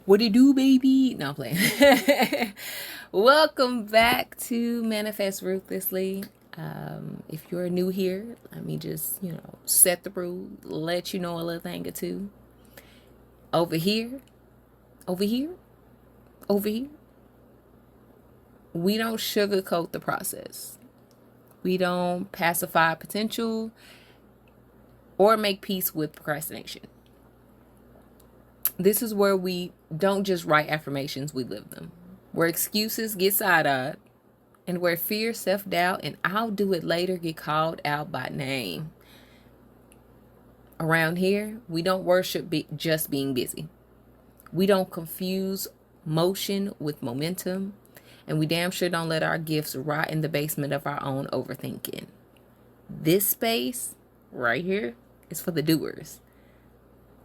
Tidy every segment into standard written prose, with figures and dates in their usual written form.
What it do, baby? No, I'm playing. Welcome back to Manifest Ruthlessly. If you're new here, let me just, set the rule, let you know a little thing or two. Over here, over here, over here, we don't sugarcoat the process. We don't pacify potential or make peace with procrastination. This is where we don't just write affirmations, we live them. Where excuses get side-eyed, and where fear, self-doubt, and I'll do it later get called out by name. Around here, we don't worship just being busy. We don't confuse motion with momentum, and we damn sure don't let our gifts rot in the basement of our own overthinking. This space right here is for the doers,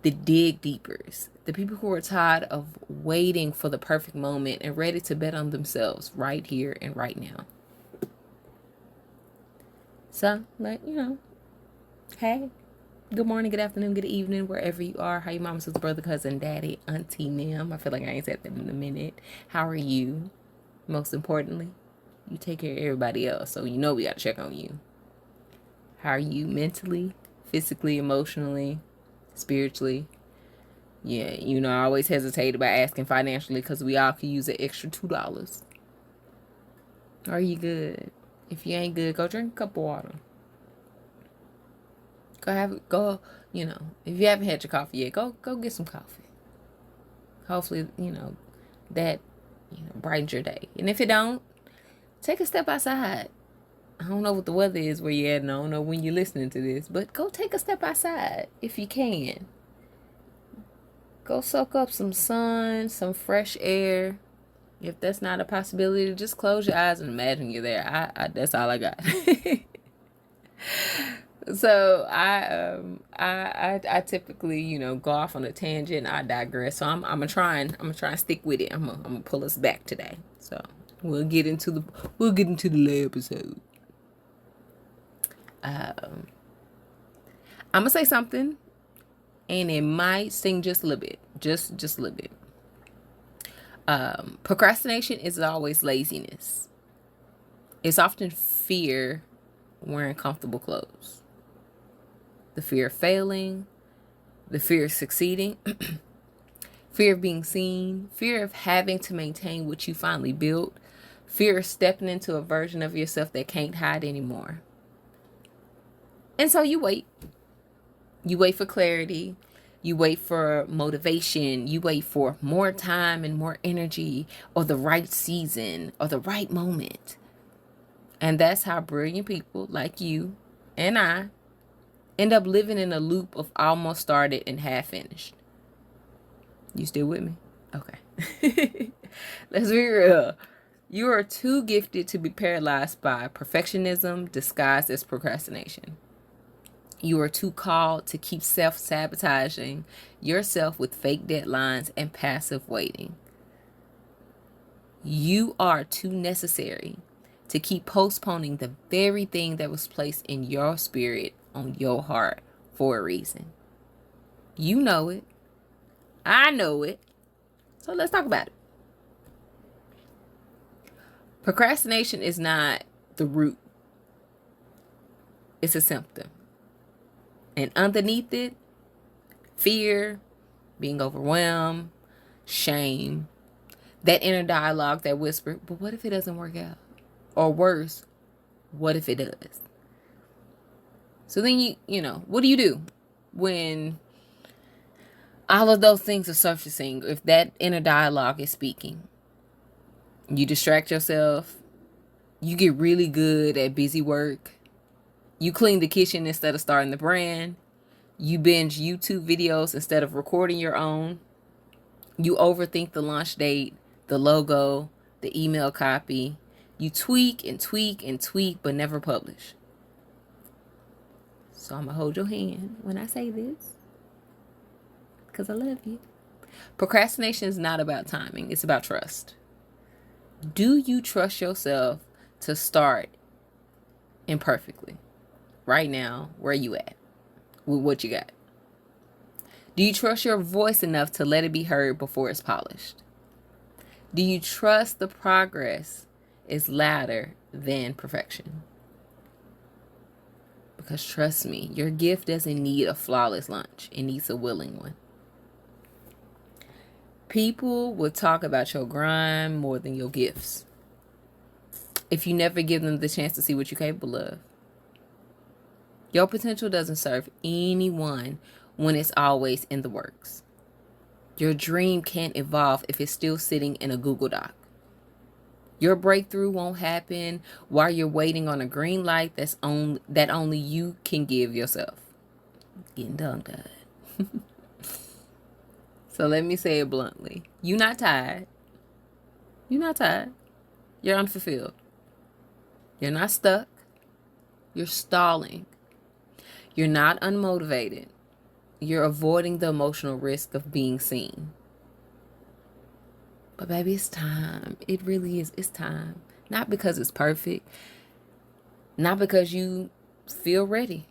the dig deepers, the people who are tired of waiting for the perfect moment and ready to bet on themselves right here and right now. So, hey, good morning, good afternoon, good evening, wherever you are. How you mama, sister, brother, cousin, daddy, auntie, Nim. I feel like I ain't said that in a minute. How are you? Most importantly, you take care of everybody else, so we got to check on you. How are you mentally, physically, emotionally, spiritually? Yeah, I always hesitate about asking financially because we all could use an extra $2. Are you good? If you ain't good, go drink a cup of water. If you haven't had your coffee yet, go get some coffee. Hopefully, that, brightens your day. And if it don't, take a step outside. I don't know what the weather is where you're at, and I don't know when you're listening to this, but go take a step outside if you can. Go soak up some sun, some fresh air. If that's not a possibility, just close your eyes and imagine you're there. I that's all I got. So I typically, go off on a tangent. I digress. So I'm gonna try and stick with it. I'm gonna pull us back today. So we'll get into the lay episode. I'm gonna say something, and it might sting just a little bit, just a little bit. Procrastination is always laziness. It's often fear wearing comfortable clothes. The fear of failing, the fear of succeeding, fear of being seen, fear of having to maintain what you finally built, fear of stepping into a version of yourself that can't hide anymore. And so you wait. You wait for clarity. You wait for motivation. You wait for more time and more energy, or the right season, or the right moment. And that's how brilliant people like you and I end up living in a loop of almost started and half finished. You still with me? Okay. Let's be real. You are too gifted to be paralyzed by perfectionism disguised as procrastination. You are too called to keep self-sabotaging yourself with fake deadlines and passive waiting. You are too necessary to keep postponing the very thing that was placed in your spirit on your heart for a reason. You know it. I know it. So let's talk about it. Procrastination is not the root. It's a symptom. And underneath it, fear, being overwhelmed, shame, that inner dialogue that whisper, but what if it doesn't work out? Or worse, what if it does? So then what do you do when all of those things are surfacing? If that inner dialogue is speaking, you distract yourself, you get really good at busy work, you clean the kitchen instead of starting the brand, you binge YouTube videos instead of recording your own, you overthink the launch date, the logo, the email copy, you tweak and tweak and tweak but never publish. So I'm going to hold your hand when I say this, because I love you. Procrastination is not about timing. It's about trust. Do you trust yourself to start imperfectly? Right now, where you at with what you got? Do you trust your voice enough to let it be heard before it's polished? Do you trust the progress is louder than perfection? Because trust me, your gift doesn't need a flawless launch. It needs a willing one. People will talk about your grind more than your gifts if you never give them the chance to see what you're capable of. Your potential doesn't serve anyone when it's always in the works. Your dream can't evolve if it's still sitting in a Google Doc. Your breakthrough won't happen while you're waiting on a green light that only you can give yourself. Getting tongue-tied. So let me say it bluntly. You're not tired. You're not tired. You're unfulfilled. You're not stuck. You're stalling. You're not unmotivated. You're avoiding the emotional risk of being seen. But baby, it's time. It really is. It's time. Not because it's perfect. Not because you feel ready.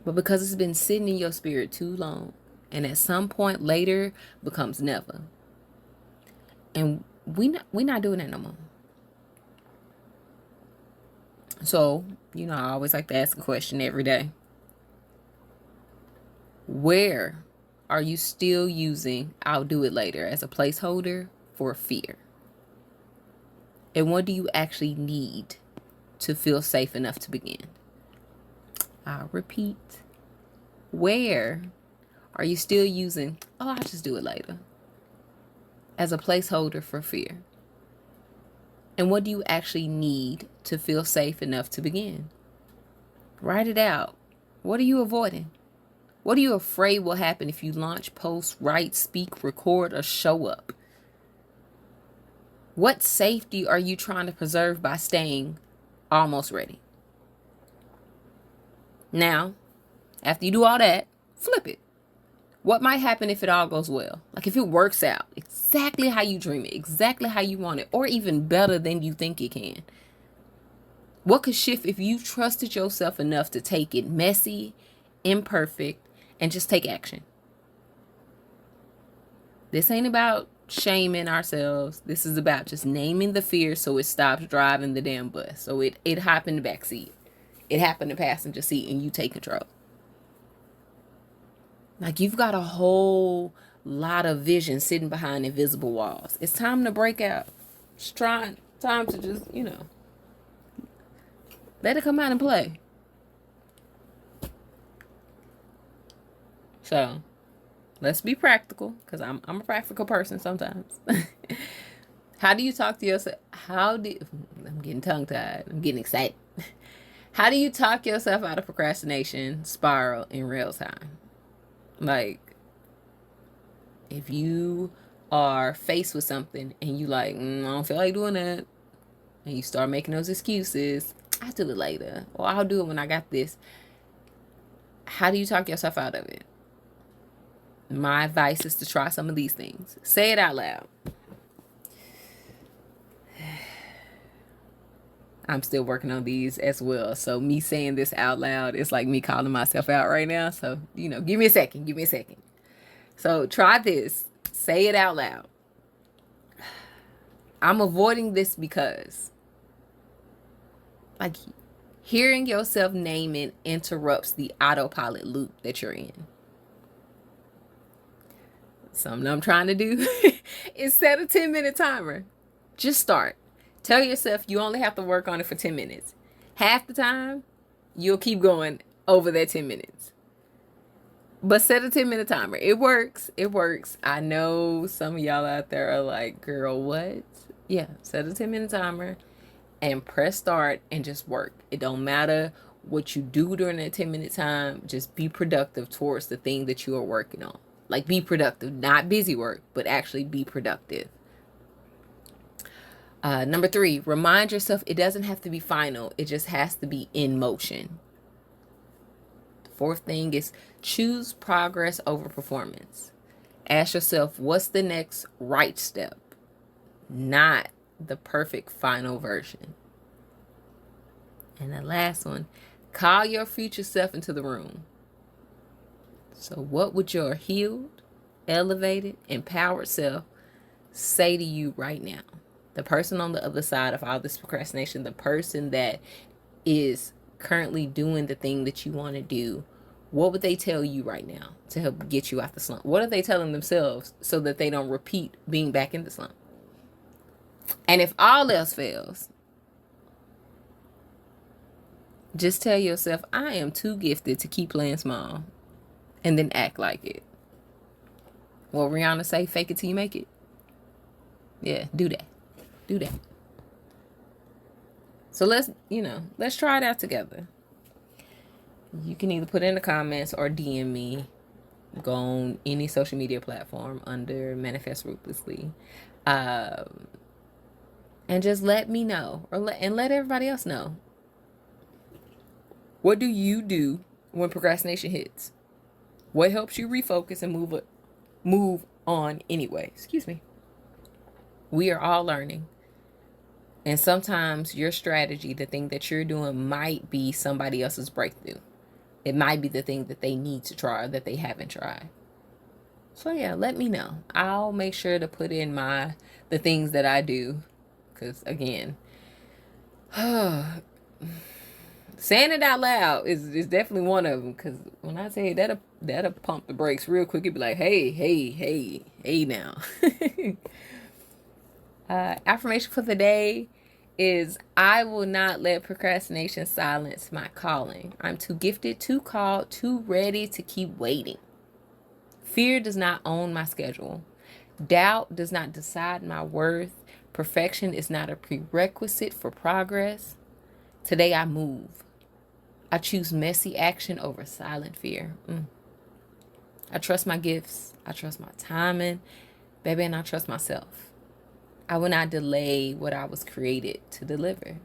But because it's been sitting in your spirit too long. And at some point later becomes never. And we not doing that no more. So, I always like to ask a question every day. Where are you still using "I'll do it later" as a placeholder for fear? And what do you actually need to feel safe enough to begin? I'll repeat. Where are you still using "I'll just do it later" as a placeholder for fear? And what do you actually need to feel safe enough to begin? Write it out. What are you avoiding? What are you afraid will happen if you launch, post, write, speak, record, or show up? What safety are you trying to preserve by staying almost ready? Now, after you do all that, flip it. What might happen if it all goes well? Like if it works out exactly how you dream it, exactly how you want it, or even better than you think it can? What could shift if you trusted yourself enough to take it messy, imperfect, and just take action? This ain't about shaming ourselves. This is about just naming the fear so it stops driving the damn bus. So it hop in the back seat. It hop in the passenger seat and you take control. Like you've got a whole lot of vision sitting behind invisible walls. It's time to break out. It's time to just, let it come out and play. So, let's be practical, because I'm a practical person sometimes. How do you talk to yourself? I'm getting tongue-tied. I'm getting excited. How do you talk yourself out of procrastination spiral in real time? Like, if you are faced with something and you like, I don't feel like doing that, and you start making those excuses, I'll do it later, or I'll do it when I got this. How do you talk yourself out of it? My advice is to try some of these things. Say it out loud. I'm still working on these as well. So me saying this out loud is like me calling myself out right now. So, give me a second. Give me a second. So try this. Say it out loud. I'm avoiding this because, like, hearing yourself name it interrupts the autopilot loop that you're in. Something I'm trying to do is set a 10-minute timer. Just start. Tell yourself you only have to work on it for 10 minutes. Half the time, you'll keep going over that 10 minutes. But set a 10-minute timer. It works. It works. I know some of y'all out there are like, girl, what? Yeah, set a 10-minute timer and press start and just work. It don't matter what you do during that 10-minute time. Just be productive towards the thing that you are working on. Like, be productive. Not busy work, but actually be productive. Number 3, remind yourself it doesn't have to be final. It just has to be in motion. The 4th thing is choose progress over performance. Ask yourself, what's the next right step? Not the perfect final version. And the last one, call your future self into the room. So what would your healed, elevated, empowered self say to you right now? The person on the other side of all this procrastination, the person that is currently doing the thing that you want to do, what would they tell you right now to help get you out the slump? What are they telling themselves so that they don't repeat being back in the slump? And if all else fails, just tell yourself, I am too gifted to keep playing small, and then act like it. What Rihanna say, fake it till you make it. Yeah, do that. Do that. So let's try it out together. You can either put in the comments or DM me. Go on any social media platform under Manifest Ruthlessly. And just let me know, and let everybody else know. What do you do when procrastination hits? What helps you refocus and move on anyway? Excuse me. We are all learning. And sometimes your strategy, the thing that you're doing, might be somebody else's breakthrough. It might be the thing that they need to try or that they haven't tried. So yeah, let me know. I'll make sure to put in the things that I do. Because again, saying it out loud is definitely one of them. Because when I say that'll pump the brakes real quick. It'd be like, hey now. Affirmation for the day is, I will not let procrastination silence my calling. I'm too gifted, too called, too ready to keep waiting. Fear does not own my schedule. Doubt does not decide my worth. Perfection is not a prerequisite for progress. Today I move. I choose messy action over silent fear. I trust my gifts. I trust my timing. Baby, and I trust myself. I will not delay what I was created to deliver.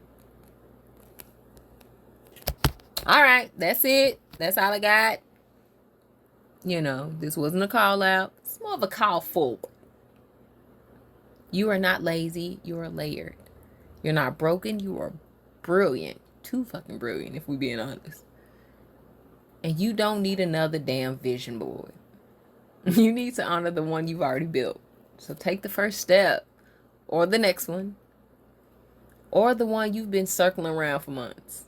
All right, that's it. That's all I got. This wasn't a call out. It's more of a call forward. You are not lazy. You are layered. You're not broken. You are brilliant. Too fucking brilliant, if we're being honest. And you don't need another damn vision board. You need to honor the one you've already built. So take the first step. Or the next one. Or the one you've been circling around for months.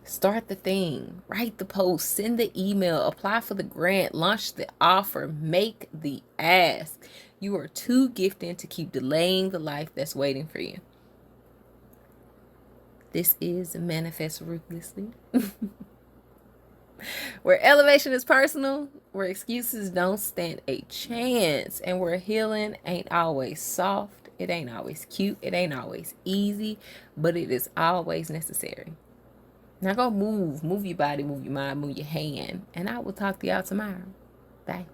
Start the thing. Write the post. Send the email. Apply for the grant. Launch the offer. Make the ask. You are too gifted to keep delaying the life that's waiting for you. This is Manifest Ruthlessly. Where elevation is personal, where excuses don't stand a chance, and where healing ain't always soft. It ain't always cute. It ain't always easy, but it is always necessary. Now go move. Move your body, move your mind, move your hand. And I will talk to y'all tomorrow. Bye.